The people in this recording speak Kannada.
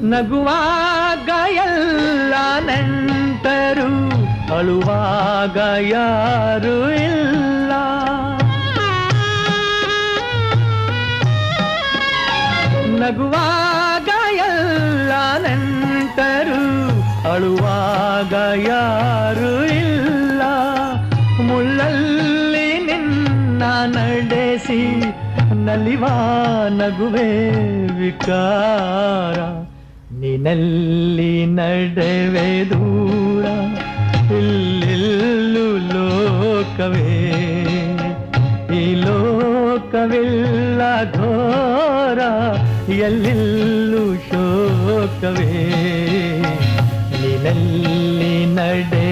ನಗುವಾಗ ಎಲ್ಲ ನೆಂಟರು, ಅಳುವಾಗ ಯಾರು ಇಲ್ಲ. ನಗುವಾಗ ಎಲ್ಲ ನೆಂಟರು, ಅಳುವಾಗ ಯಾರು ಇಲ್ಲ. ಮುಳ್ಳಲ್ಲಿ ನಿನ್ನ ನಡೆಸಿ ನಲಿವ ನಗುವೆ ವಿಕಾರ. ನಿನ್ನಲ್ಲಿ ನಡೆವೆ ದೂರ, ಇಲ್ಲೆಲ್ಲೂ ಲೋಕವೇ. ಈ ಲೋಕವಿಲ್ಲ ಘೋರ, ಎಲ್ಲೆಲ್ಲೂ ಶೋಕವೇ. ನಿನ್ನಲ್ಲಿ ನಡೆ